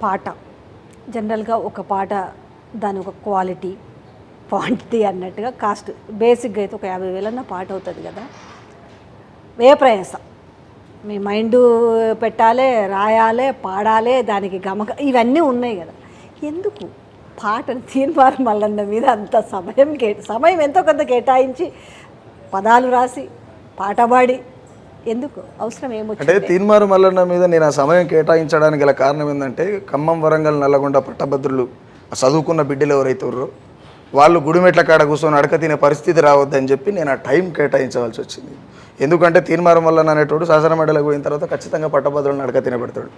పాట జనరల్గా ఒక పాట దాని ఒక క్వాలిటీ క్వాంటిటీ అన్నట్టుగా కాస్ట్ బేసిక్గా అయితే ఒక 50,000 అన్న పాట అవుతుంది కదా. ప్రయాసం మీ మైండ్ పెట్టాలి, రాయాలి, పాడాలి, దానికి గమక ఇవన్నీ ఉన్నాయి కదా. ఎందుకు పాటను తీన్మార్ మల్లన్న మీద అంత సమయం ఎంతో కొంత కేటాయించి పదాలు రాసి పాట పాడి ఎందుకు అవసరం ఏమొచ్చింది? అంటే తీన్మార్ మల్లన్న మీద నేను ఆ సమయం కేటాయించడానికి గల కారణం ఏంటంటే ఖమ్మం, వరంగల్, నల్లగొండ పట్టభద్రులు చదువుకున్న బిడ్డలు ఎవరైతే ఉన్నారో వాళ్ళు గుడిమెట్ల కాడ కూర్చొని అడక తినే పరిస్థితి రావద్దని చెప్పి నేను ఆ టైం కేటాయించవలసి వచ్చింది. ఎందుకంటే తీన్మార్ మల్లన్న అనేటోడు శాసనమండలికి పోయిన తర్వాత ఖచ్చితంగా పట్టభద్రులను అడక తినబెడతాడు.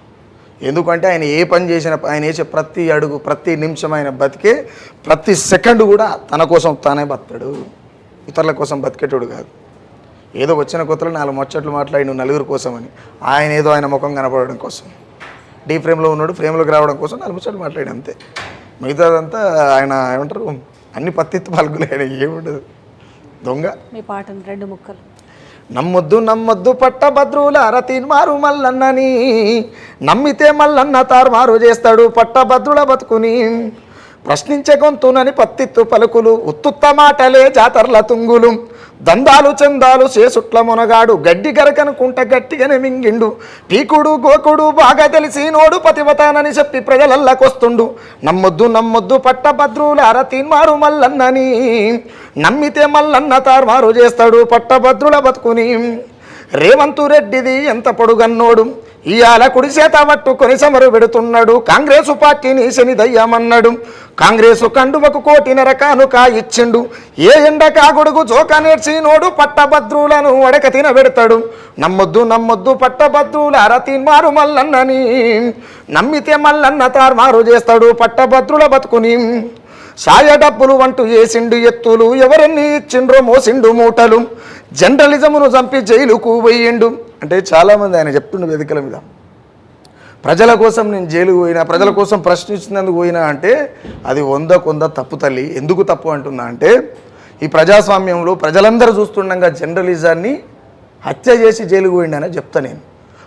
ఎందుకంటే ఆయన ఏ పని చేసిన, ఆయన వేసే ప్రతి అడుగు, ప్రతి నిమిషం, ఆయన బతికే ప్రతి సెకండ్ కూడా తన కోసం తానే బతాడు, ఇతరుల కోసం బతికేటోడు కాదు. ఏదో వచ్చిన కొత్తలో 4 ముచ్చట్లు మాట్లాడి నలుగురు కోసం అని, ఆయన ఏదో ఆయన ముఖం కనపడడం కోసం, డీ ఫ్రేమ్లో ఉన్నాడు, ఫ్రేమ్లోకి రావడం కోసం 4 ముచ్చట్లు మాట్లాడి అంతే. మిగతాదంతా ఆయన ఏమంటారు అన్ని పత్తిత్తు పలుకులు, ఆయన ఏముండదు దొంగ. మీ పాటను 2 ముక్కలు. నమ్మొద్దు నమ్మొద్దు పట్టభద్రులార తీన్మారు మల్లన్నని, నమ్మితే మల్లన్న తారుమారు చేస్తాడు పట్టభద్రుల బతుకుని. ప్రశ్నించే గొంతునని పత్తిత్తు పలుకులు, ఉత్తుత్త మాటలే జాతర్ల తుంగులు. దందాలు చందాలు చేసుట్ల మునగాడు, గడ్డి గరకనుకుంట గట్టిగానే మింగిండు. పీకుడు గోకుడు బాగా తెలిసి నోడు పతివతానని చెప్పి ప్రజలల్లకొస్తుండు. నమ్మొద్దు నమ్మొద్దు పట్టభద్రులార తీన్మారు మల్లన్నని, నమ్మితే మల్లన్న తారుమారు చేస్తాడు పట్టభద్రుల బతుకుని. రేవంతు రెడ్డిది ఎంత పొడుగన్నోడు, ఇయాల కుడి చేత పట్టుకొని సమరు పెడుతున్నాడు. కాంగ్రెసు పార్టీని శనిదయ్యమన్నాడు, కాంగ్రెసు కండువకు 1,5,00,000 కానుక ఇచ్చిండు. ఏ ఎండ కాగొడుగు జోక నేర్చి నోడు పట్టభద్రులను అడక తినబెడతాడు. నమ్మొద్దు నమ్మొద్దు పట్టభద్రులార తీన్మారు మల్లన్నని, నమ్మితే మల్లన్న తారుమారు చేస్తాడు పట్టభద్రుల బతుకుని. సాయ డబ్బులు వంటూ చేసిండు ఎత్తులు, ఎవరెన్ని ఇచ్చిండ్రో మోసిండు మూటలు. జర్నలిజమును చంపి జైలుకు పోయిండు. అంటే చాలామంది ఆయన చెప్తుండే వేదికల మీద, ప్రజల కోసం నేను జైలుకు పోయినా, ప్రజల కోసం ప్రశ్నించినందుకు పోయినా అంటే అది 100 తప్పు తల్లి. ఎందుకు తప్పు అంటున్నా అంటే, ఈ ప్రజాస్వామ్యంలో ప్రజలందరూ చూస్తుండగా జర్నలిజాన్ని హత్య చేసి జైలుకు పోయిండనే చెప్తా నేను.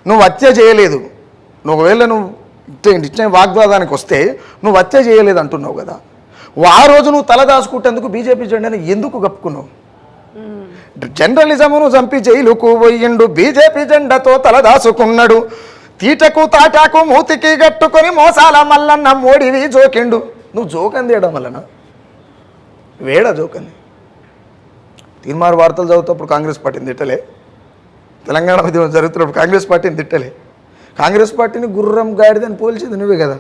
నువ్వు హత్య చేయలేదు, నువ్వు ఒకవేళ నువ్వు ఇచ్చిన వాగ్వాదానికి వస్తే నువ్వు హత్య చేయలేదు అంటున్నావు కదా. ఆ రోజు నువ్వు తల దాచుకుంటేందుకు బీజేపీ జెండాని ఎందుకు కప్పుకున్నావు? జర్నలిజమును చంపి జైలుకు పోయిండు, బీజేపీ జెండాతో తల దాచుకున్నాడు. తీటకు తాటాకు మూతికి గట్టుకొని మోసాల మల్లన్న మోడివి జోకిండు. నువ్వు జోకంది వేయడం వలన వేడ జోకంది. తీన్మార్ వార్తలు చదువుతప్పుడు కాంగ్రెస్ పార్టీని తిట్టలే, తెలంగాణ ఉద్యమం జరుగుతున్నప్పుడు కాంగ్రెస్ పార్టీని తిట్టలే. కాంగ్రెస్ పార్టీని గుర్రం గాడిదని పోల్చింది నువ్వే కదా.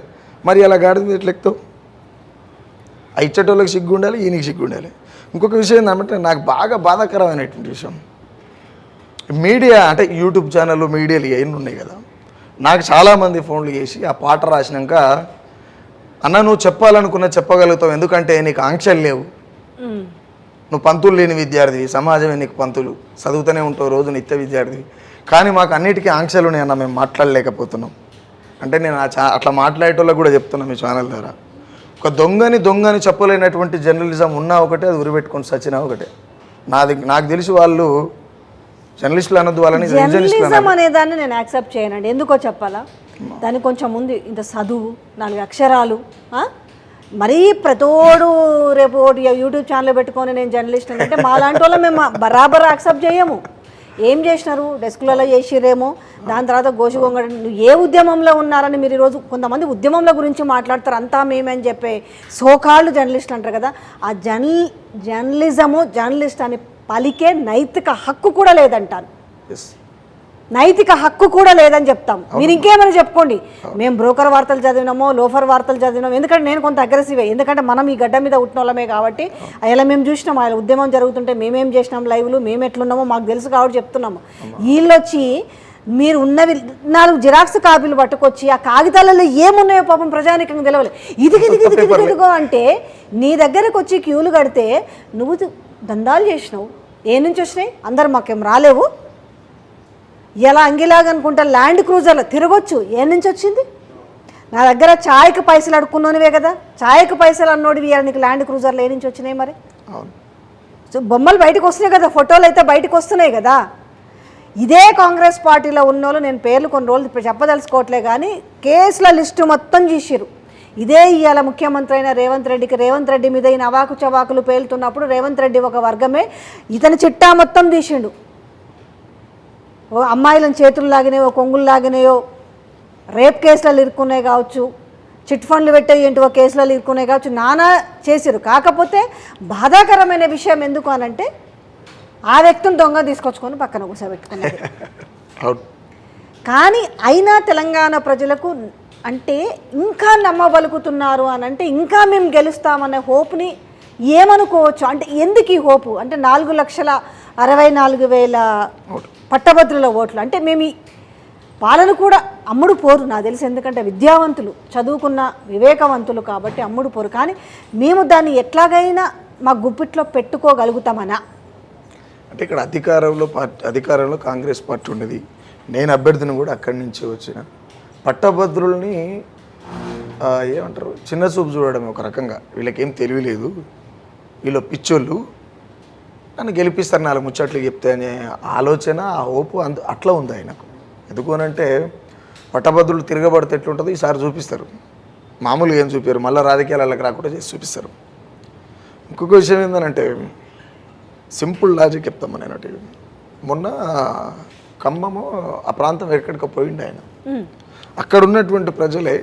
మరి అలా గాడిద ఎట్లా ఎక్కుతావు? ఆ ఇచ్చేటోళ్ళకి సిగ్గు ఉండాలి, ఈయనకి సిగ్గు ఉండాలి. ఇంకొక విషయం ఏంటంటే నాకు బాగా బాధాకరమైనటువంటి విషయం, మీడియా అంటే యూట్యూబ్ ఛానళ్ళు, మీడియాలు ఇవన్నీ ఉన్నాయి కదా. నాకు చాలామంది ఫోన్లు చేసి ఆ పాట రాసినాక, అన్న నువ్వు చెప్పాలనుకున్న చెప్పగలుగుతావు, ఎందుకంటే నీకు ఆంక్షలు లేవు, నువ్వు పంతులు లేని విద్యార్థివి, సమాజమే నీకు పంతులు, చదువుతూనే ఉంటావు రోజు నిత్య విద్యార్థివి, కానీ మాకు అన్నిటికీ ఆంక్షలు ఉన్నాయన్న, మేము మాట్లాడలేకపోతున్నాం అంటే. నేను అట్లా మాట్లాడేటోళ్ళకి కూడా చెప్తున్నాను మీ ఛానల్ ద్వారా, ఒక దొంగని చెప్పలేనటువంటి జర్నలిజం ఉన్నా ఒకటే, అది ఉరిపెట్టుకొని సచ్చినా ఒకటే. నాకు తెలిసి వాళ్ళు జర్నలిస్టులు అనొద్దు, వాళ్ళని జర్నలిజం అనేదాన్ని నేను యాక్సెప్ట్ చేయనండి. ఎందుకో చెప్పాలా? దానికి కొంచెం ముందు ఇంత చదువు, 4 అక్షరాలు, మరీ ప్రతోడు రేపు యూట్యూబ్ ఛానల్ పెట్టుకొని నేను జర్నలిస్ట్ అంటే మా లాంటి వాళ్ళం మేము బరాబర్ యాక్సెప్ట్ చేయము. ఏం చేసినారు? డెస్కులలో చేసిరేమో, దాని తర్వాత గోషిగొంగ ఏ ఉద్యమంలో ఉన్నారని మీరు ఈరోజు కొంతమంది ఉద్యమంల గురించి మాట్లాడతారు, అంతా మేమని చెప్పే సోకాళ్ళు జర్నలిస్ట్ అంటారు కదా. ఆ జర్నలిజము, జర్నలిస్ట్ అని పలికే నైతిక హక్కు కూడా లేదంటాను. నైతిక హక్కు కూడా లేదని చెప్తాం. మీరు ఇంకేమైనా చెప్పుకోండి, మేము బ్రోకర్ వార్తలు చదివినామో, లోఫర్ వార్తలు చదివినామో. ఎందుకంటే నేను కొంత అగ్రెసివే, ఎందుకంటే మనం ఈ గడ్డ మీద ఉట్టిన వాళ్ళమే కాబట్టి. అలా మేము చూసినాం, అలా ఉద్యమం జరుగుతుంటే మేమేం చేసినాం, లైవ్లు మేము ఎట్లున్నామో మాకు తెలుసు కాబట్టి చెప్తున్నాము. వీళ్ళు వచ్చి మీరు ఉన్నవి 4 జిరాక్స్ కాపీలు పట్టుకొచ్చి ఆ కాగితాలలో ఏమున్నాయో పాపం ప్రజానికంగా తెలవలే, ఇదిగో అంటే నీ దగ్గరకు వచ్చి క్యూలు కడితే నువ్వు దందాలు చేసినావు. ఏ నుంచి వచ్చినాయి? అందరు మాకేం రాలేవు. ఎలా అంగిలాగా అనుకుంటా ల్యాండ్ క్రూజర్లో తిరగొచ్చు. ఏ నుంచి వచ్చింది? నా దగ్గర ఛాయ్కి పైసలు అడుక్కున్నోనివే కదా. ఛాయ్కి పైసలు అన్నోడివి నీకు ల్యాండ్ క్రూజర్లు ఏ నుంచి వచ్చినాయి? మరి సో బొమ్మలు బయటకు వస్తున్నాయి కదా, ఫోటోలు అయితే బయటకు వస్తున్నాయి కదా. ఇదే కాంగ్రెస్ పార్టీలో ఉన్నోళ్ళు, నేను పేర్లు కొన్ని రోజులు ఇప్పుడు చెప్పదలుచుకోవట్లే కానీ కేసుల లిస్టు మొత్తం చూసిరు. ఇదే ఇవాళ ముఖ్యమంత్రి అయిన రేవంత్ రెడ్డి మీద ఈయన అవాకు చవాకులు పేలుతున్నప్పుడు రేవంత్ రెడ్డి ఒక వర్గమే ఇతని చిట్టా మొత్తం తీసిండు. ఓ అమ్మాయిలను చేతులు లాగినాయో, కొంగులు లాగినాయో, రేప్ కేసులలో ఇరుక్కున్నాయి కావచ్చు, చిట్ ఫండ్లు పెట్టే ఏంటివో కేసులలో ఇరుక్కున్నాయి కావచ్చు, నానా చేసిరు. కాకపోతే బాధాకరమైన విషయం ఎందుకు అనంటే ఆ వ్యక్తిని దొంగ తీసుకొచ్చుకొని పక్కన కూర్చోబెట్టుకున్నారు. కానీ అయినా తెలంగాణ ప్రజలకు అంటే ఇంకా నమ్మబలుకుతున్నారు అని అంటే ఇంకా మేము గెలుస్తామనే హోప్ని ఏమనుకోవచ్చు. అంటే ఎందుకు ఈ హోపు అంటే 4,64,000 పట్టభద్రుల ఓట్లు అంటే మేము వాళ్ళను కూడా అమ్ముడు పోరు నాకు తెలిసి. ఎందుకంటే విద్యావంతులు, చదువుకున్న వివేకవంతులు కాబట్టి అమ్ముడు పోరు. కానీ మేము దాన్ని ఎట్లాగైనా మా గుప్పిట్లో పెట్టుకోగలుగుతామనా అంటే ఇక్కడ అధికారంలో కాంగ్రెస్ పార్టీ ఉన్నది. నేను అభ్యర్థిని కూడా అక్కడి నుంచి వచ్చిన. పట్టభద్రుల్ని ఏమంటారు, చిన్న చూపు చూడడం ఒక రకంగా. వీళ్ళకేం తెలియలేదు, వీళ్ళు పిచ్చోళ్ళు, నన్ను గెలిపిస్తారు 4 ముచ్చట్లు చెప్తే అనే ఆలోచన, ఆ హోపు అట్లా ఉంది ఆయనకు. ఎందుకు అనంటే పట్టభద్రులు తిరగబడితే ఎట్లుంటుందో ఈసారి చూపిస్తారు. మామూలుగా ఏం చూపారు, మళ్ళీ రాజకీయాలకు రాకుండా చేసి చూపిస్తారు. ఇంకొక విషయం ఏంటంటే సింపుల్ లాజిక్ చెప్తాము. నేను మొన్న ఖమ్మము ఆ ప్రాంతం ఎక్కడికి పోయిండు ఆయన. అక్కడ ఉన్నటువంటి ప్రజలే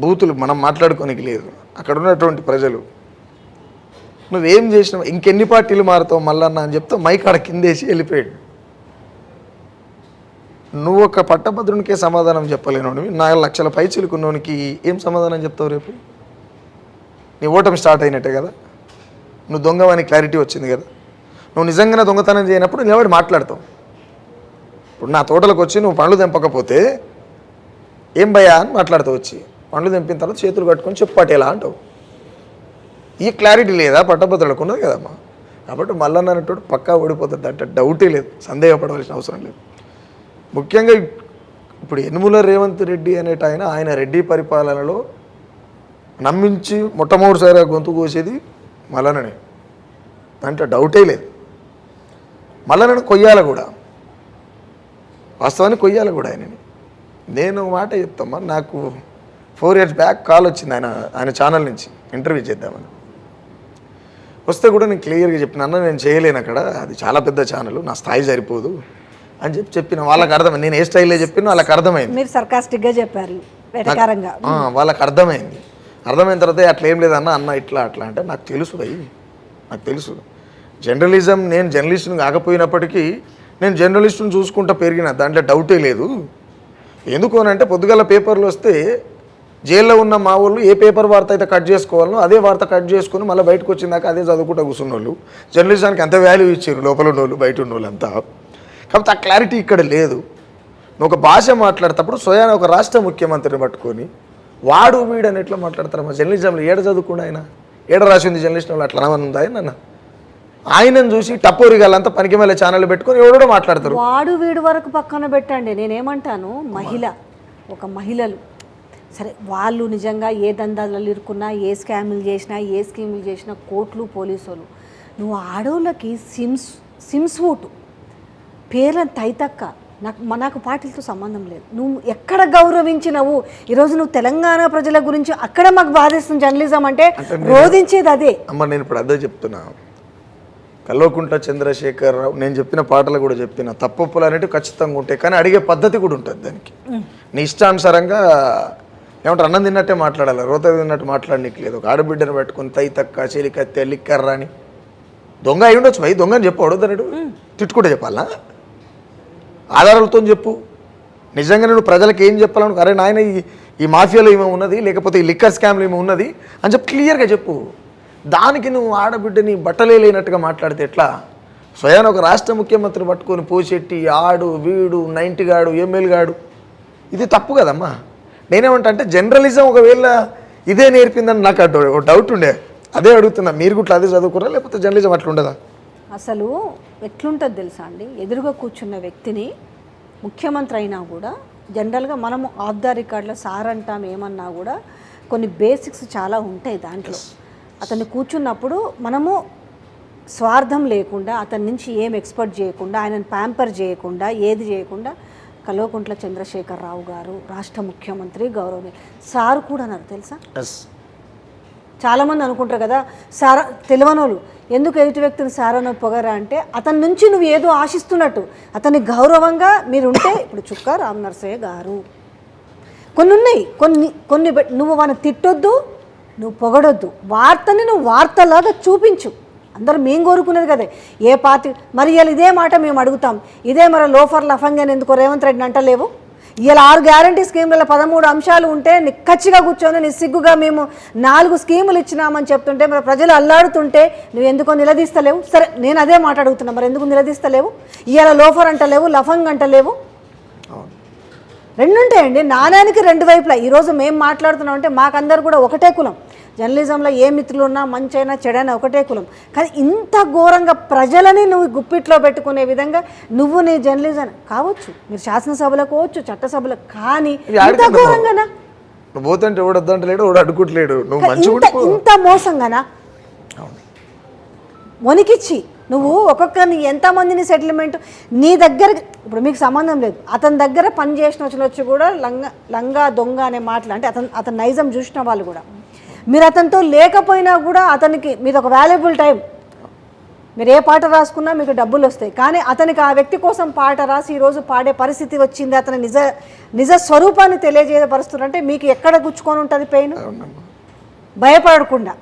బూతులు మనం మాట్లాడుకోనికి లేదు. అక్కడ ఉన్నటువంటి ప్రజలు నువ్వేం చేసినావు, ఇంకెన్ని పార్టీలు మారుతావు మళ్ళన్న అని చెప్తే మైక్ ఆడ కిందేసి వెళ్ళిపోయాడు. నువ్వు ఒక పట్టభద్రునికే సమాధానం చెప్పలేను, 4 లక్షల పైచిలుకున్నోనికి ఏం సమాధానం చెప్తావు రేపు? నీ ఓటమి స్టార్ట్ అయినట్టే కదా. నువ్వు దొంగవని క్లారిటీ వచ్చింది కదా. నువ్వు నిజంగానే దొంగతనం చేయనప్పుడు నిలబడి మాట్లాడతావు. ఇప్పుడు నా తోటలకు వచ్చి నువ్వు పండ్లు తెంపకపోతే ఏం భయా అని మాట్లాడుతావు. వచ్చి పండ్లు తెంపిన తర్వాత చేతులు కట్టుకొని చెప్పాటేలా అంటావు. ఈ క్లారిటీ లేదా పట్టభద్రులకు ఉన్నది కదమ్మా. కాబట్టి మల్లన్న అనేటోడు పక్కా ఓడిపోతుంది అంటే డౌటే లేదు, సందేహపడవలసిన అవసరం లేదు. ముఖ్యంగా ఇప్పుడు యనుమల రేవంత్ రెడ్డి అనేట ఆయన రెడ్డి పరిపాలనలో నమ్మించి మొట్టమొదటిసారిగా గొంతు కోసేది మల్లన్ననే, అంటే డౌటే లేదు. మల్లన్నను కొయ్యాలి కూడా, వాస్తవాన్ని కొయ్యాలి కూడా ఆయనని. నేను మాట చెప్తామా, నాకు 4 years బ్యాక్ కాల్ వచ్చింది ఆయన ఛానల్ నుంచి ఇంటర్వ్యూ చేద్దామని. వస్తే కూడా నేను క్లియర్గా చెప్పిన, అన్న నేను చేయలేను అక్కడ, అది చాలా పెద్ద ఛానల్, నా స్థాయి సరిపోదు అని చెప్పిన. వాళ్ళకి అర్థమైంది, నేను ఏ స్టైల్లో చెప్పినా వాళ్ళకి అర్థమైంది. మీరు సర్కాస్టిక్గా చెప్పారు, వెటకారంగా. వాళ్ళకి అర్థమైంది. అర్థమైన తర్వాత అట్లా ఏం లేదన్న, అన్న ఇట్లా అట్లా అంటే నాకు తెలుసు భయ్, నాకు తెలుసు. జర్నలిజం, నేను జర్నలిస్ట్ని కాకపోయినప్పటికీ నేను జర్నలిస్ట్ని చూసుకుంటూ పెరిగిన, దాంట్లో డౌటే లేదు. ఎందుకు అని అంటే పొద్దుగల పేపర్లు వస్తే జైల్లో ఉన్న మా వాళ్ళు ఏ పేపర్ వార్త అయితే కట్ చేసుకోవాలనో అదే వార్త కట్ చేసుకుని మళ్ళీ బయటకు వచ్చిందాక అదే చదువుకుంటూ కూర్చున్న వాళ్ళు. జర్నలిజానికి అంత వాల్యూ ఇచ్చారు లోపల ఉన్నోళ్ళు, బయట ఉన్నోళ్ళు అంతా. కాబట్టి ఆ క్లారిటీ ఇక్కడ లేదు. నువ్వు ఒక భాష మాట్లాడేటప్పుడు స్వయాన ఒక రాష్ట్ర ముఖ్యమంత్రిని పట్టుకొని వాడు వీడు అని ఎట్లా మాట్లాడతారు? మా జర్నలిజంలో ఏడ చదువుకుండా ఆయన, ఏడ రాసింది జర్నలిస్ట్ వాళ్ళు అట్లా అనమని ఉందా ఆయన? ఆయనను చూసి టపోరిగాలంతా పనికి మళ్ళీ ఛానల్ పెట్టుకొని ఎవడో మాట్లాడతారు. వాడు వీడు వరకు పక్కన పెట్టండి, నేనేమంటాను, ఒక మహిళలు సరే, వాళ్ళు నిజంగా ఏ దందాలలో ఇరుకున్నా, ఏ స్కాములు చేసినా, ఏ స్కీములు చేసినా, కోర్టులు, పోలీసులు. నువ్వు ఆడోళ్ళకి సిమ్స్ ఓటు పేర్లను తైతక్క, నాకు పార్టీలతో సంబంధం లేదు. నువ్వు ఎక్కడ గౌరవించినవు ఈరోజు నువ్వు తెలంగాణ ప్రజల గురించి అక్కడ మాకు బాధిస్తుంది. జర్నలిజం అంటే రోధించేది అదే. అమ్మ నేను ఇప్పుడు అదే చెప్తున్నా. కల్వకుంట్ల చంద్రశేఖరరావు నేను చెప్పిన పాటలు కూడా చెప్పిన, తప్పులు అనేటివి ఖచ్చితంగా ఉంటాయి, కానీ అడిగే పద్ధతి కూడా ఉంటుంది దానికి. నీ ఇష్టానుసారంగా ఏమంటారు, అన్నం తిన్నట్టే మాట్లాడాలి, రోత తిన్నట్టు మాట్లాడనీకి లేదు. ఒక ఆడబిడ్డను పెట్టుకుని తక్క చెలికత్తె లిక్కర్రా అని దొంగ అయి ఉండొచ్చు భయ్, దొంగ అని చెప్పాడు దానిడు తిట్టుకుంటే చెప్పాలా? ఆధారాలతో చెప్పు. నిజంగా నేను ప్రజలకు ఏం చెప్పాలను, అరే నాయన ఈ మాఫియాలో ఏమో ఉన్నది, లేకపోతే ఈ లిక్కర్ స్కామ్లో ఏమో ఉన్నది అని చెప్పి క్లియర్గా చెప్పు. దానికి నువ్వు ఆడబిడ్డని బట్టలే లేనట్టుగా మాట్లాడితే ఎట్లా? స్వయాన ఒక రాష్ట్ర ముఖ్యమంత్రి పట్టుకొని పోచెట్టి ఆడు వీడు 90 గాడు ఎమ్మెల్యే గాడు, ఇది తప్పు కదమ్మా. నేనేమంటా అంటే జర్నలిజం ఒకవేళ ఇదే నేర్పిందని నాకు డౌట్ ఉండే, అదే అడుగుతున్నా. మీరు కూడా అదే చదువుకురా లేకపోతే జర్నలిజం అట్లా ఉండదా? అసలు ఎట్లుంటుంది తెలుసా అండి, ఎదురుగా కూర్చున్న వ్యక్తిని ముఖ్యమంత్రి అయినా కూడా జనరల్గా మనము ఆఫ్ ద రికార్డులో సార్ అంటాం ఏమన్నా కూడా కొన్ని బేసిక్స్ చాలా ఉంటాయి దాంట్లో. అతన్ని కూర్చున్నప్పుడు మనము స్వార్థం లేకుండా అతని నుంచి ఏం ఎక్స్పెక్ట్ చేయకుండా ఆయనను ప్యాంపర్ చేయకుండా ఏది చేయకుండా కల్వకుంట్ల చంద్రశేఖరరావు గారు రాష్ట్ర ముఖ్యమంత్రి గౌరవనీయ సార్ కూడా అన్నారు తెలుసా. ఎస్ చాలామంది అనుకుంటారు కదా సార్ తెలియనోళ్ళు ఎందుకు ఎదుటి వ్యక్తిని సారనో పొగరా అంటే అతని నుంచి నువ్వు ఏదో ఆశిస్తున్నట్టు అతన్ని గౌరవంగా మీరు ఉంటే ఇప్పుడు చుక్క రామ్ నరసయ్య గారు కొన్ని ఉన్నాయి కొన్ని నువ్వు వాళ్ళని తిట్టొద్దు నువ్వు పొగడొద్దు వార్తని నువ్వు వార్తలాగా చూపించు అందరూ మేము కోరుకునేది కదా ఏ పార్టీ మరి ఇలా ఇదే మాట మేము అడుగుతాం ఇదే మరి లోఫర్ లఫంగా ఎందుకో రేవంత్ రెడ్డిని అంటలేవు ఇలా 6 గ్యారంటీ స్కీమ్లలో 13 అంశాలు ఉంటే నిక్కచ్చిగా కూర్చొని నిస్సిగ్గుగా మేము 4 స్కీములు ఇచ్చినామని చెప్తుంటే మరి ప్రజలు అల్లాడుతుంటే నువ్వు ఎందుకో నిలదీస్తలేవు. సరే నేను అదే మాట అడుగుతున్నా మరి ఎందుకు నిలదీస్తలేవు. ఇలా లోఫర్ అంటలేవు లఫంగ్ అంటలేవు రెండు ఉంటాయండి నాణ్యానికి 2 వైపులా. ఈరోజు మేము మాట్లాడుతున్నాం అంటే మాకందరు కూడా ఒకటే కులం జర్నలిజంలో ఏ మిత్రులు ఉన్నా మంచైనా చెడైనా ఒకటే కులం. కానీ ఇంత ఘోరంగా ప్రజలని నువ్వు గుప్పిట్లో పెట్టుకునే విధంగా నువ్వు నీ జర్నలిజం కావచ్చు మీరు శాసనసభలో పోవచ్చు చట్టసభలో కానీ ఇంత ఘోరంగానా నువ్వు పోతుంటే ఎవడు వద్దంటలేడు ఎవడు అడుగుట్లేడు నువ్వు మంచిగా ఇంత మోసంగానా వణికిచ్చి నువ్వు ఒక్కొక్కరిని ఎంతమందిని సెటిల్మెంట్ నీ దగ్గర ఇప్పుడు మీకు సంబంధం లేదు అతని దగ్గర పని చేసిన వచ్చి కూడా లంగా దొంగ అనే మాటలు అంటే అతని నైజం చూసిన వాళ్ళు కూడా మీరు అతనితో లేకపోయినా కూడా అతనికి మీది ఒక వాల్యుబుల్ టైం మీరు ఏ పాట రాసుకున్నా మీకు డబ్బులు వస్తాయి కానీ అతనికి ఆ వ్యక్తి కోసం పాట రాసి ఈరోజు పాడే పరిస్థితి వచ్చింది అతని నిజ స్వరూపాన్ని తెలియజేయపరుస్తున్నారంటే మీకు ఎక్కడ గుచ్చుకొని ఉంటుంది పెయిన్ భయపడకుండా